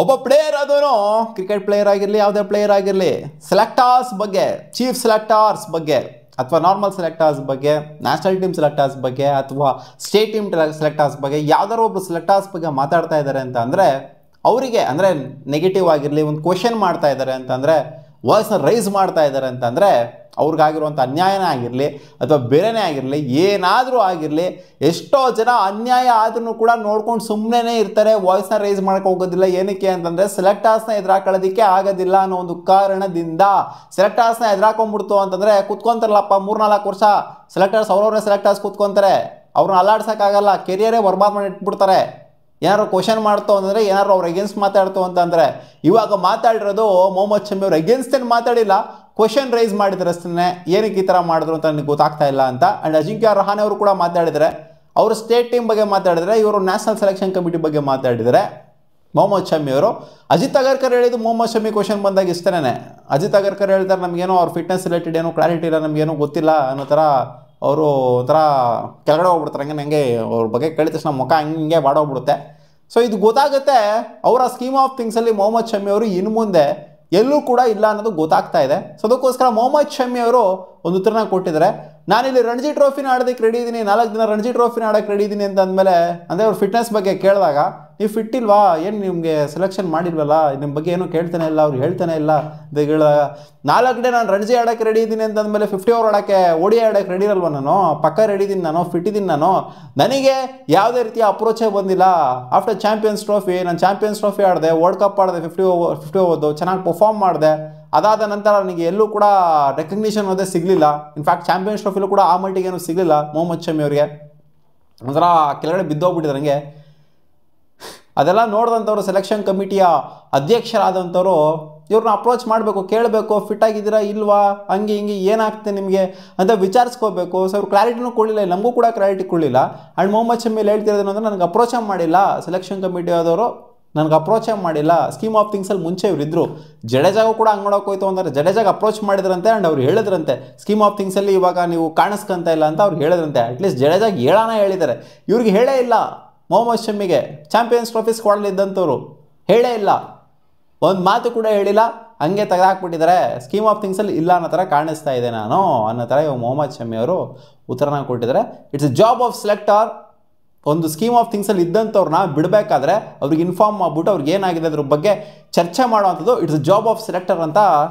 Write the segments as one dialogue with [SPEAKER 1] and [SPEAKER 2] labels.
[SPEAKER 1] ಒಬ್ಬ ಪ್ಲೇಯರ್ ಅದೂ cricket player ಆಗಿರಲಿ ಯಾವುದೇ ಪ್ಲೇಯರ್ ಆಗಿರಲಿ ಸೆಲೆಕ್ಟರ್ಸ್ ಬಗ್ಗೆ, ಚೀಫ್ ಸೆಲೆಕ್ಟರ್ಸ್ ಬಗ್ಗೆ ಅಥವಾ ನಾರ್ಮಲ್ ಸೆಲೆಕ್ಟರ್ಸ್ ಬಗ್ಗೆ, ನ್ಯಾಷನಲ್ ಟೀಮ್ ಸೆಲೆಕ್ಟರ್ಸ್ ಬಗ್ಗೆ ಅಥವಾ ಸ್ಟೇಟ್ ಟೀಮ್ ಸೆಲೆಕ್ಟರ್ಸ್ ಬಗ್ಗೆ ಯಾವ್ದಾದ್ರು ಒಬ್ರು ಸೆಲೆಕ್ಟರ್ಸ್ ಬಗ್ಗೆ ಮಾತಾಡ್ತಾ ಇದ್ದಾರೆ ಅಂತ ಅಂದರೆ ಅವರಿಗೆ ಅಂದರೆ ನೆಗೆಟಿವ್ ಆಗಿರಲಿ, ಒಂದು ಕ್ವೆಶನ್ ಮಾಡ್ತಾ ಇದ್ದಾರೆ ಅಂತಂದರೆ, ವಾಯ್ಸ್ನ ರೈಸ್ ಮಾಡ್ತಾ ಇದ್ದಾರೆ ಅಂತಂದರೆ ಅವ್ರಿಗಾಗಿರುವಂಥ ಅನ್ಯಾಯನೇ ಆಗಿರಲಿ ಅಥವಾ ಬೇರೆನೇ ಆಗಿರಲಿ, ಏನಾದರೂ ಆಗಿರಲಿ, ಎಷ್ಟೋ ಜನ ಅನ್ಯಾಯ ಆದ್ರೂ ಕೂಡ ನೋಡ್ಕೊಂಡು ಸುಮ್ಮನೆ ಇರ್ತಾರೆ, ವಾಯ್ಸ್ನ ರೈಸ್ ಮಾಡೋಕೆ ಹೋಗೋದಿಲ್ಲ. ಏನಕ್ಕೆ ಅಂತಂದರೆ ಸೆಲೆಕ್ಟರ್ಸ್ನ ಎದುರಾಕೊಳ್ಳೋದಕ್ಕೆ ಆಗೋದಿಲ್ಲ ಅನ್ನೋ ಒಂದು ಕಾರಣದಿಂದ. ಸೆಲೆಕ್ಟರ್ಸ್ನ ಎದುರಾಕೊಂಡ್ಬಿಡ್ತು ಅಂತಂದರೆ ಕೂತ್ಕೊಂತಾರಲ್ಲಪ್ಪ 3-4 ವರ್ಷ ಸೆಲೆಕ್ಟರ್ಸ್ ಅವ್ರವ್ರೇ ಸೆಲೆಕ್ಟರ್ಸ್ ಕೂತ್ಕೊತಾರೆ, ಅವ್ರನ್ನ ಅಲ್ಲಾಡ್ಸೋಕ್ಕಾಗಲ್ಲ, ಕೆರಿಯರೇ ಬರ್ಬಾದ್ ಮಾಡಿ ಇಟ್ಬಿಡ್ತಾರೆ. ಏನಾದ್ರು ಕ್ವಶನ್ ಮಾಡ್ತು ಅಂತಂದರೆ, ಏನಾದ್ರು ಅವ್ರು ಅಗೇನ್ಸ್ಟ್ ಮಾತಾಡ್ತು ಅಂತಂದರೆ, ಇವಾಗ ಮಾತಾಡಿರೋದು ಮೊಹಮ್ಮದ್ ಶಮಿ ಅವ್ರು ಅಗೇನ್ಸ್ಟ್ ಏನು ಮಾತಾಡಿಲ್ಲ, ಕ್ವಶನ್ ರೈಸ್ ಮಾಡಿದ್ರೆ ಅಷ್ಟೇ ಏನಕ್ಕೆ ಈ ಥರ ಮಾಡಿದ್ರು ಅಂತ ನನಗೆ ಗೊತ್ತಾಗ್ತಾ ಇಲ್ಲ ಅಂತ. ಆ್ಯಂಡ್ ಅಜಿಂಕ್ಯ ರಹಾನೆ ಅವರು ಕೂಡ ಮಾತಾಡಿದರೆ, ಅವರು ಸ್ಟೇಟ್ ಟೀಮ್ ಬಗ್ಗೆ ಮಾತಾಡಿದರೆ, ಇವರು ನ್ಯಾಷನಲ್ ಸೆಲೆಕ್ಷನ್ ಕಮಿಟಿ ಬಗ್ಗೆ ಮಾತಾಡಿದರೆ. ಮೊಹಮ್ಮದ್ ಶಮಿ ಅವರು ಅಜಿತ್ ಅಗರ್ಕರ್ ಹೇಳಿದ್ದು ಮೊಹಮ್ಮದ್ ಶಮಿ ಕ್ವಶನ್ ಬಂದಾಗ ಇಷ್ಟನೇ. ಅಜಿತ್ ಅಗರ್ಕರ್ ಹೇಳ್ತಾರೆ ನಮಗೇನೋ ಅವ್ರ ಫಿಟ್ನೆಸ್ ರಿಲೇಟೆಡ್ ಏನೋ ಕ್ಲಾರಿಟಿ ಇಲ್ಲ, ನಮಗೇನೋ ಗೊತ್ತಿಲ್ಲ ಅನ್ನೋ ಥರ ಅವರು ಒಂಥರ ಕೆಳಗಡೆ ಹೋಗ್ಬಿಡ್ತಾರೆ. ಹಂಗೆ ಅವ್ರ ಬಗ್ಗೆ ಕೇಳಿದ ತಕ್ಷಣ ಮುಖ ಹಂಗೆ ಬಾಡೋಗ್ಬಿಡುತ್ತೆ. ಸೊ ಇದು ಗೊತ್ತಾಗುತ್ತೆ ಅವರ ಸ್ಕೀಮ್ ಆಫ್ ಥಿಂಗ್ಸಲ್ಲಿ ಮೊಹಮ್ಮದ್ ಶಮಿ ಅವರು ಇನ್ನು ಮುಂದೆ ಎಲ್ಲೂ ಕೂಡ ಇಲ್ಲ ಅನ್ನೋದು ಗೊತ್ತಾಗ್ತಾ ಇದೆ. ಸೊ ಅದಕ್ಕೋಸ್ಕರ ಮೊಹಮ್ಮದ್ ಶಮಿ ಅವರು ಒಂದು ಉತ್ತರನ ಕೊಟ್ಟಿದ್ದಾರೆ. ನಾನಿಲ್ಲಿ ರಣಜಿ ಟ್ರೋಫಿನ ಆಡೋದಕ್ಕೆ ರೆಡಿ ಇದ್ದೀನಿ, 4 ದಿನ ರಣಜಿ ಟ್ರೋಫಿನ ಆಡೋಕ್ಕೆ ರೆಡಿ ಇದ್ದೀನಿ ಅಂತ ಅಂದಮೇಲೆ, ಅಂದರೆ ಅವ್ರ ಫಿಟ್ನೆಸ್ ಬಗ್ಗೆ ಕೇಳಿದಾಗ, ನೀವು ಫಿಟ್ ಇಲ್ವಾ, ಏನು ನಿಮಗೆ ಸೆಲೆಕ್ಷನ್ ಮಾಡಿಲ್ವಲ್ಲ, ನಿಮ್ಮ ಬಗ್ಗೆ ಏನೂ ಕೇಳ್ತಾನೆ ಇಲ್ಲ, ಅವ್ರು ಹೇಳ್ತಾನೆ ಇಲ್ಲ ಅಂತ ಹೇಳಿದಾಗ, 4 ಡೇ ನಾನು ರಣಜಿ ಆಡೋಕ್ಕೆ ರೆಡಿ ಇದ್ದೀನಿ ಅಂತಂದಮೇಲೆ 50 ಓವರ್ ಆಡೋಕ್ಕೆ ODI ಆಡೋಕ್ಕೆ ರೆಡಿ ಇರಲ್ವ, ನಾನು ಪಕ್ಕ ರೆಡಿ ಇದ್ದೀನಿ, ನಾನು ಫಿಟ್ ಇದ್ದೀನಿ, ನನಗೆ ಯಾವುದೇ ರೀತಿಯ ಅಪ್ರೋಚೇ ಬಂದಿಲ್ಲ. ಆಫ್ಟರ್ ಚಾಂಪಿಯನ್ಸ್ ಟ್ರೋಫಿ ನಾನು ಚಾಂಪಿಯನ್ಸ್ ಟ್ರೋಫಿ ಆಡಿದೆ, ವರ್ಲ್ಡ್ ಕಪ್ ಆಡಿದೆ, 50 ಓವರ್ದು ಚೆನ್ನಾಗಿ ಪರ್ಫಾರ್ಮ್ ಮಾಡಿದೆ. ಅದಾದ ನಂತರ ನನಗೆ ಎಲ್ಲೂ ಕೂಡ ರೆಕಗ್ನಿಷನ್ ಅನ್ನೋದೇ ಸಿಗಲಿಲ್ಲ. ಇನ್ಫ್ಯಾಕ್ಟ್ ಚಾಂಪಿಯನ್ಸ್ ಟ್ರೋಫಿಲೂ ಕೂಡ ಆ ಮಟ್ಟಿಗೇನು ಸಿಗಲಿಲ್ಲ ಮೊಹಮ್ಮದ್ ಶಮಿ ಅವರಿಗೆ. ಒಂಥರ ಕೆಳಗಡೆ ಬಿದ್ದೋಗ್ಬಿಟ್ಟಿದ್ದಾರೆ ನನಗೆ. ಅದೆಲ್ಲ ನೋಡಿದಂಥವ್ರು ಸೆಲೆಕ್ಷನ್ ಕಮಿಟಿಯ ಅಧ್ಯಕ್ಷರಾದಂಥವ್ರು ಇವ್ರನ್ನ ಅಪ್ರೋಚ್ ಮಾಡಬೇಕು, ಕೇಳಬೇಕು, ಫಿಟ್ ಆಗಿದ್ದೀರಾ ಇಲ್ವಾ, ಹಂಗೆ ಹಿಂಗೆ ಏನಾಗ್ತದೆ ನಿಮಗೆ ಅಂತ ವಿಚಾರಿಸ್ಕೋಬೇಕು. ಸೊ ಅವ್ರು ಕ್ಲಾರಿಟಿನೂ ಕೊಡಲಿಲ್ಲ, ನಮಗೂ ಕೂಡ ಕ್ಲಾರಿಟಿ ಕೊಡಲಿಲ್ಲ. ಆ್ಯಂಡ್ ಮೊಹಮ್ಮದ್ ಶಮಿ ಹೇಳ್ತಿರೋದೇನು ಅಂದರೆ, ನನಗೆ ಅಪ್ರೋಚೇ ಮಾಡಿಲ್ಲ ಸೆಲೆಕ್ಷನ್ ಕಮಿಟಿ ಆದವರು, ನನಗೆ ಅಪ್ರೋಚೇ ಮಾಡಿಲ್ಲ. ಸ್ಕೀಮ್ ಆಫ್ ಥಿಂಗ್ಸಲ್ಲಿ ಮುಂಚೆ ಇವರಿದ್ದರು, ಜಡೇಜಾಗೂ ಕೂಡ ಹಂಗೆ ನೋಡೋಕೆ ಹೋಯ್ತು ಅಂದರೆ ಜಡೇಜಾಗ ಅಪ್ರೋಚ್ ಮಾಡಿದ್ರಂತೆ. ಆ್ಯಂಡ್ ಅವ್ರು ಹೇಳಿದ್ರಂತೆ ಸ್ಕೀಮ್ ಆಫ್ ಥಿಂಗ್ಸಲ್ಲಿ ಇವಾಗ ನೀವು ಕಾಣಿಸ್ಕೊಂತ ಇಲ್ಲ ಅಂತ ಅವ್ರು ಹೇಳಿದ್ರಂತೆ. ಅಟ್ಲೀಸ್ಟ್ ಜಡೇಜಾಗ ಹೇಳೋಣ ಹೇಳಿದ್ದಾರೆ, ಇವ್ರಿಗೆ ಹೇಳೇ ಇಲ್ಲ. ಮೊಹಮ್ಮದ್ ಶಮಿಗೆ ಚಾಂಪಿಯನ್ಸ್ ಟ್ರೋಫಿ ಸ್ಕ್ವಾಡಲ್ಲಿ ಇದ್ದಂಥವ್ರು ಹೇಳೇ ಇಲ್ಲ, ಒಂದು ಮಾತು ಕೂಡ ಹೇಳಿಲ್ಲ, ಹಂಗೆ ತೆಗೆದಾಕ್ಬಿಟ್ಟಿದ್ದಾರೆ. ಸ್ಕೀಮ್ ಆಫ್ ಥಿಂಗ್ಸಲ್ಲಿ ಇಲ್ಲ ಅನ್ನೋ ಥರ ಕಾಣಿಸ್ತಾ ಇದೆ ನಾನು ಅನ್ನೋ ಥರ ಇವಾಗ ಮೊಹಮ್ಮದ್ ಶಮಿ ಅವರು ಉತ್ತರನ ಕೊಟ್ಟಿದ್ದಾರೆ. It's A job of selector. ಒಂದು ಸ್ಕೀಮ್ ಆಫ್ ಥಿಂಗ್ಸಲ್ಲಿ ಇದ್ದಂಥವ್ರನ್ನ ಬಿಡಬೇಕಾದ್ರೆ ಅವ್ರಿಗೆ ಇನ್ಫಾರ್ಮ್ ಮಾಡಿಬಿಟ್ಟು ಅವ್ರಿಗೆ ಏನಾಗಿದೆ ಅದ್ರ ಬಗ್ಗೆ ಚರ್ಚೆ ಮಾಡೋವಂಥದ್ದು ಇಟ್ಸ್ ಜಾಬ್ ಆಫ್ ಸೆಲೆಕ್ಟರ್ ಅಂತ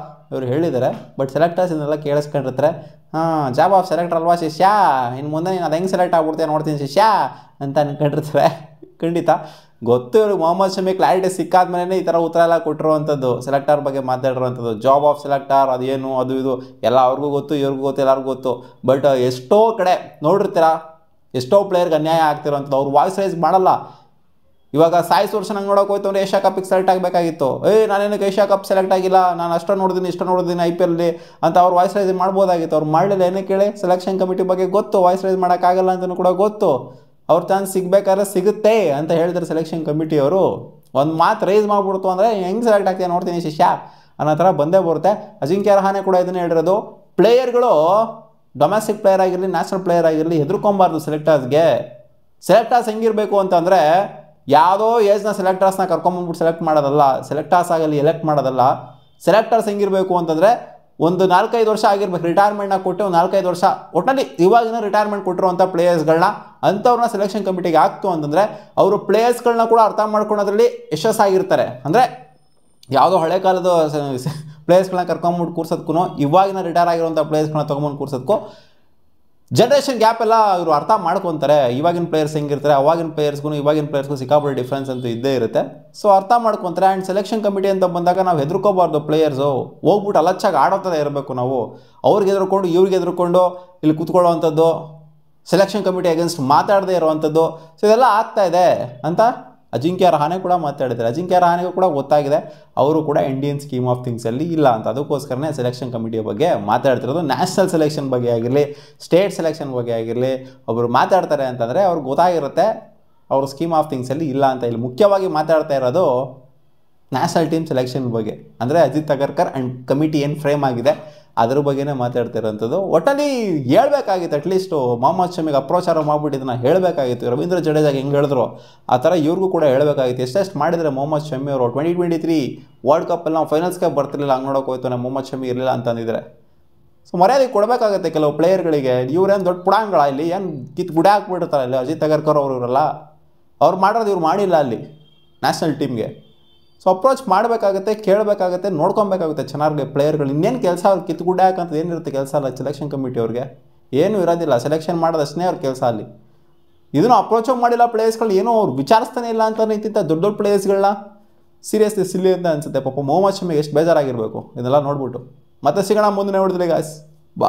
[SPEAKER 1] ಇವರು ಹೇಳಿದ್ದಾರೆ. ಬಟ್ ಸೆಲೆಕ್ಟರ್ಸ್ ಇದನ್ನೆಲ್ಲ ಕೇಳಿಸ್ಕೊಂಡಿರ್ತಾರೆ, ಜಾಬ್ ಆಫ್ ಸೆಲೆಕ್ಟರ್ ಅಲ್ವಾ ಶಿಷ್ಯ, ಇನ್ನು ಮುಂದೆ ನೀನು ಅದು ಹೆಂಗೆ ಸೆಲೆಕ್ಟ್ ಆಗ್ಬಿಡ್ತೀಯ ನೋಡ್ತೀನಿ ಶಿಷ್ಯ ಅಂತ ಅನ್ಕೊಂಡಿರ್ತಾರೆ. ಖಂಡಿತ ಗೊತ್ತು ಇವ್ರಿಗೆ ಮೊಹಮ್ಮದ್ ಶಮಿ ಕ್ಲಾರಿಟಿ ಸಿಕ್ಕಾದ್ಮೇಲೆ ಈ ಥರ ಉತ್ತರ ಎಲ್ಲ ಕೊಟ್ಟಿರುವಂಥದ್ದು, ಸೆಲೆಕ್ಟರ್ ಬಗ್ಗೆ ಮಾತಾಡಿರುವಂಥದ್ದು. ಜಾಬ್ ಆಫ್ ಸೆಲೆಕ್ಟರ್ ಅದೇನು ಅದು ಇದು ಎಲ್ಲ ಅವ್ರಿಗೂ ಗೊತ್ತು, ಇವ್ರಿಗೂ ಗೊತ್ತು, ಎಲ್ಲರಿಗೂ ಗೊತ್ತು. ಬಟ್ ಎಷ್ಟೋ ಕಡೆ ನೋಡಿರ್ತೀರ, ಎಷ್ಟೋ ಪ್ಲೇಯರ್ಗೆ ಅನ್ಯಾಯ ಆಗ್ತಿರೋಂಥದ್ದು, ಅವ್ರು ವಾಯ್ಸ್ ರೈಸ್ ಮಾಡಲ್ಲ. ಇವಾಗ ಸಾಯಿ ಸುದರ್ಶನ್ ಹಂಗೆ ನೋಡೋಕೆ ಹೋಯ್ತು ಅಂದರೆ ಏಷ್ಯಾ ಕಪ್ಪಿಗೆ ಸೆಲೆಕ್ಟ್ ಆಗಬೇಕಾಗಿತ್ತು, ನಾನೇನಕ್ಕೆ ಏಷ್ಯಾ ಕಪ್ ಸೆಲೆಕ್ಟ್ ಆಗಿಲ್ಲ, ನಾನು ಅಷ್ಟು ನೋಡಿದ್ದೀನಿ IPL ಅಂತ ಅವ್ರು ವಾಯ್ಸ್ ರೈಸ್ ಮಾಡ್ಬೋದಾಗಿತ್ತು. ಅವ್ರು ಮಾಡಲಿಲ್ಲ. ಏನಕ್ಕೆ ಕೇಳಿ, ಸೆಲೆಕ್ಷನ್ ಕಮಿಟಿ ಬಗ್ಗೆ ಗೊತ್ತು, ವಾಯ್ಸ್ ರೈಸ್ ಮಾಡೋಕ್ಕಾಗಲ್ಲ ಅಂತಲೂ ಕೂಡ ಗೊತ್ತು. ಅವ್ರ ಚಾನ್ಸ್ ಸಿಗಬೇಕಾದ್ರೆ ಸಿಗುತ್ತೆ ಅಂತ ಹೇಳಿದ್ರೆ ಸೆಲೆಕ್ಷನ್ ಕಮಿಟಿಯವರು ಒಂದು ಮಾತು ರೈಸ್ ಮಾಡಿಬಿಡ್ತು ಅಂದರೆ ಹೆಂಗೆ ಸೆಲೆಕ್ಟ್ ಆಗ್ತೀಯ ನೋಡ್ತೀನಿ ಶಿಷ್ಯ ಅನ್ನೋ ಥರ ಬಂದೇ ಬರುತ್ತೆ. ಅಜಿಂಕ್ಯ ರಹಾನೆ ಕೂಡ ಇದನ್ನೇ ಹೇಳಿರೋದು, ಪ್ಲೇಯರ್ಗಳು ಡೊಮೆಸ್ಟಿಕ್ ಪ್ಲೇಯರ್ ಆಗಿರಲಿ, ನ್ಯಾಷನಲ್ ಪ್ಲೇಯರ್ ಆಗಿರಲಿ ಹೆದರ್ಕೊಬಾರ್ದು ಸೆಲೆಕ್ಟರ್ಸ್ಗೆ. ಸೆಲೆಕ್ಟರ್ಸ್ ಹೆಂಗಿರಬೇಕು ಅಂತಂದರೆ, ಯಾವುದೋ ಏಜ್ನ ಸೆಲೆಕ್ಟರ್ಸ್ನ ಕರ್ಕೊಂಬಂದ್ಬಿಟ್ಟು ಸೆಲೆಕ್ಟ್ ಮಾಡೋದಲ್ಲ, ಸೆಲೆಕ್ಟರ್ಸ್ ಆಗಲಿ ಎಲೆಕ್ಟ್ ಮಾಡೋದಲ್ಲ. ಸೆಲೆಕ್ಟರ್ಸ್ ಹೆಂಗಿರಬೇಕು ಅಂತಂದರೆ, ಒಂದು 4-5 ವರ್ಷ ಆಗಿರ್ಬೇಕು, ರಿಟೈರ್ಮೆಂಟ್ನ ಕೊಟ್ಟು ಒಂದು 4-5 ವರ್ಷ ಒಟ್ಟಿನಲ್ಲಿ ಇವಾಗಿನ ರಿಟೈರ್ಮೆಂಟ್ ಕೊಟ್ಟಿರುವಂಥ ಪ್ಲೇಯರ್ಸ್ಗಳನ್ನ ಅಂಥವ್ರನ್ನ ಸೆಲೆಕ್ಷನ್ ಕಮಿಟಿಗೆ ಆಗ್ತು ಅಂತಂದರೆ ಅವರು ಪ್ಲೇಯರ್ಸ್ಗಳನ್ನ ಕೂಡ ಅರ್ಥ ಮಾಡ್ಕೊಳೋದ್ರಲ್ಲಿ ಯಶಸ್ಸಾಗಿರ್ತಾರೆ. ಅಂದರೆ ಯಾವುದೋ ಹಳೆ ಕಾಲದ ಪ್ಲೇಯರ್ಸ್ಗಳನ್ನ ಕರ್ಕೊಂಬಿಟ್ಟು ಕೂರ್ಸೋದಕ್ಕೂ ಇವಾಗಿನ ರಿಟೈರ್ ಆಗಿರುವಂಥ ಪ್ಲೇಯರ್ಸ್ಗಳನ್ನ ತೊಗೊಂಬಂದು ಕೂರ್ಸೋದಕ್ಕೂ ಜನ್ರೇಷನ್ ಗ್ಯಾಪ್ ಎಲ್ಲ ಇವರು ಅರ್ಥ ಮಾಡ್ಕೊತಾರೆ. ಇವಾಗಿನ ಪ್ಲೇಯರ್ಸ್ ಹೆಂಗಿರ್ತಾರೆ, ಅವಾಗಿನ ಪ್ಲೇಯರ್ಸ್ಗೂ ಇವಾಗಿನ ಪ್ಲೇಯರ್ಸ್ಗೂ ಸಿಕ್ಕಾಪಟ್ಟೆ ಡಿಫ್ರೆನ್ಸ್ ಅಂತೂ ಇದ್ದೇ ಇರುತ್ತೆ. ಸೊ ಅರ್ಥ ಮಾಡ್ಕೊತಾರೆ. ಆ್ಯಂಡ್ ಸೆಲೆಕ್ಷನ್ ಕಮಿಟಿ ಅಂತ ಬಂದಾಗ ನಾವು ಹೆದರ್ಕೋಬಾರ್ದು. ಪ್ಲೇಯರ್ಸು ಹೋಗ್ಬಿಟ್ಟು ಅಲಚ್ಚಾಗಿ ಆಡೋತ್ತದೆ ಇರಬೇಕು ನಾವು. ಅವ್ರಿಗೆ ಹೆದರ್ಕೊಂಡು ಇವ್ರಿಗೆ ಹೆದರ್ಕೊಂಡು ಇಲ್ಲಿ ಕೂತ್ಕೊಳ್ಳೋವಂಥದ್ದು, ಸೆಲೆಕ್ಷನ್ ಕಮಿಟಿ ಅಗೇನ್ಸ್ಟ್ ಮಾತಾಡದೇ ಇರುವಂಥದ್ದು, ಸೊ ಇದೆಲ್ಲ ಆಗ್ತಾ ಇದೆ ಅಂತ ಅಜಿಂಕ್ಯ ರಹಾನೆ ಕೂಡ ಮಾತಾಡಿದ್ದಾರೆ. ಅಜಿಂಕ್ಯ ರಹಾನೆಗೂ ಕೂಡ ಗೊತ್ತಾಗಿದೆ ಅವರು ಕೂಡ ಇಂಡಿಯನ್ ಸ್ಕೀಮ್ ಆಫ್ ಥಿಂಗ್ಸಲ್ಲಿ ಇಲ್ಲ ಅಂತ. ಅದಕ್ಕೋಸ್ಕರನೇ ಸೆಲೆಕ್ಷನ್ ಕಮಿಟಿಯ ಬಗ್ಗೆ ಮಾತಾಡ್ತಿರೋದು. ನ್ಯಾಷನಲ್ ಸೆಲೆಕ್ಷನ್ ಬಗ್ಗೆ ಆಗಿರಲಿ, ಸ್ಟೇಟ್ ಸೆಲೆಕ್ಷನ್ ಬಗ್ಗೆ ಆಗಿರಲಿ, ಒಬ್ಬರು ಮಾತಾಡ್ತಾರೆ ಅಂತಂದರೆ ಅವ್ರಿಗೆ ಗೊತ್ತಾಗಿರುತ್ತೆ ಅವರು ಸ್ಕೀಮ್ ಆಫ್ ಥಿಂಗ್ಸಲ್ಲಿ ಇಲ್ಲ ಅಂತ. ಇಲ್ಲಿ ಮುಖ್ಯವಾಗಿ ಮಾತಾಡ್ತಾ ಇರೋದು ನ್ಯಾಷನಲ್ ಟೀಮ್ ಸೆಲೆಕ್ಷನ್ ಬಗ್ಗೆ. ಅಂದರೆ ಅಜಿತ್ ಅಗರ್ಕರ್ ಆ್ಯಂಡ್ ಕಮಿಟಿ ಏನು ಫ್ರೇಮ್ ಆಗಿದೆ ಅದ್ರ ಬಗ್ಗೆನೇ ಮಾತಾಡ್ತಿರೋಂಥದ್ದು. ಒಟ್ಟಲ್ಲಿ ಹೇಳ್ಬೇಕಾಗಿತ್ತು, ಅಟ್ಲೀಸ್ಟು ಮೊಹಮ್ಮದ್ ಶಮಿಗೆ ಅಪ್ರೋಚಾರ ಮಾಡಿಬಿಟ್ಟಿದ್ದನ್ನ ಹೇಳಬೇಕಾಗಿತ್ತು. ರವೀಂದ್ರ ಜಡೇಜಾಗೆ ಹೆಂಗೆ ಹೇಳಿದ್ರು ಆ ಥರ ಇವ್ರಿಗೂ ಕೂಡ ಹೇಳಬೇಕಾಗಿತ್ತು. ಎಷ್ಟೆಷ್ಟು ಮಾಡಿದರೆ ಮೊಹಮ್ಮದ್ ಶಮಿ ಅವರು 2023 ವರ್ಲ್ಡ್ ಕಪ್ಪಲ್ಲಿ ನಾವು ಫೈನಲ್ಸ್ಗೆ ಬರ್ತಿರ್ಲಿಲ್ಲ, ಹಂಗೆ ನೋಡೋಕೆ ಹೋಯ್ತು ನಾವು ಮೊಹಮ್ಮದ್ ಶಮಿ ಇರಲಿಲ್ಲ ಅಂತಂದಿದ್ರೆ. ಸೊ ಮರ್ಯಾದೆ ಕೊಡಬೇಕಾಗುತ್ತೆ ಕೆಲವು ಪ್ಲೇಯರ್ಗಳಿಗೆ. ಇವ್ರೇನು ದೊಡ್ಡ ಪುಡಾಂಗಳ ಇಲ್ಲಿ ಏನು ಗುಡಿ ಹಾಕ್ಬಿಡ್ತಾರೆ ಅಲ್ಲಿ. ಅಜಿತ್ ಅಗರ್ಕರ್ ಅವರು ಇವರಲ್ಲ, ಅವ್ರು ಮಾಡೋದು ಇವ್ರು ಮಾಡಿಲ್ಲ ಅಲ್ಲಿ ನ್ಯಾಷನಲ್ ಟೀಮ್ಗೆ. ಸೊ ಅಪ್ರೋಚ್ ಮಾಡಬೇಕಾಗುತ್ತೆ, ಕೇಳಬೇಕಾಗುತ್ತೆ, ನೋಡ್ಕೊಬೇಕಾಗುತ್ತೆ ಚೆನ್ನಾಗಿ ಪ್ಲೇಯರ್ಗಳು. ಇನ್ನೇನು ಕೆಲಸ ಅವ್ರು ಗುಡ್ಡೆ ಹಾಕಂತ ಏನಿರುತ್ತೆ ಕೆಲಸ ಅಲ್ಲ ಸೆಲೆಕ್ಷನ್ ಕಮಿಟಿ ಅವ್ರಿಗೆ, ಏನೂ ಇರೋದಿಲ್ಲ. ಸೆಲೆಕ್ಷನ್ ಮಾಡೋದಷ್ಟೇ ಅವ್ರ ಕೆಲಸ ಅಲ್ಲಿ. ಇದನ್ನು ಅಪ್ರೋಚ್ ಮಾಡಿಲ್ಲ ಪ್ಲೇಯರ್ಸ್ಗಳು, ಏನೋ ಅವ್ರು ವಿಚಾರಿಸ್ತಾನೆ ಇಲ್ಲ ಅಂತ ನಿಂತಿದ್ದ ದೊಡ್ಡ ದೊಡ್ಡ ಪ್ಲೇಯರ್ಸ್ಗಳನ್ನ. ಸೀರಿಯಸ್ಲಿ ಸಿಲ್ಲಿ ಅಂತ ಅನಿಸುತ್ತೆ. ಪಾಪ ಮೊಹಮ್ಮದ್ ಶಮಿಗೆ ಎಷ್ಟು ಬೇಜಾರಾಗಿರಬೇಕು ಇದೆಲ್ಲ ನೋಡ್ಬಿಟ್ಟು. ಮತ್ತೆ ಸಿಗೋಣ ಮುಂದಿನ ವಿಡಿಯೋದಲ್ಲಿ ಗಾಯ್ಸ್, ಬಾ.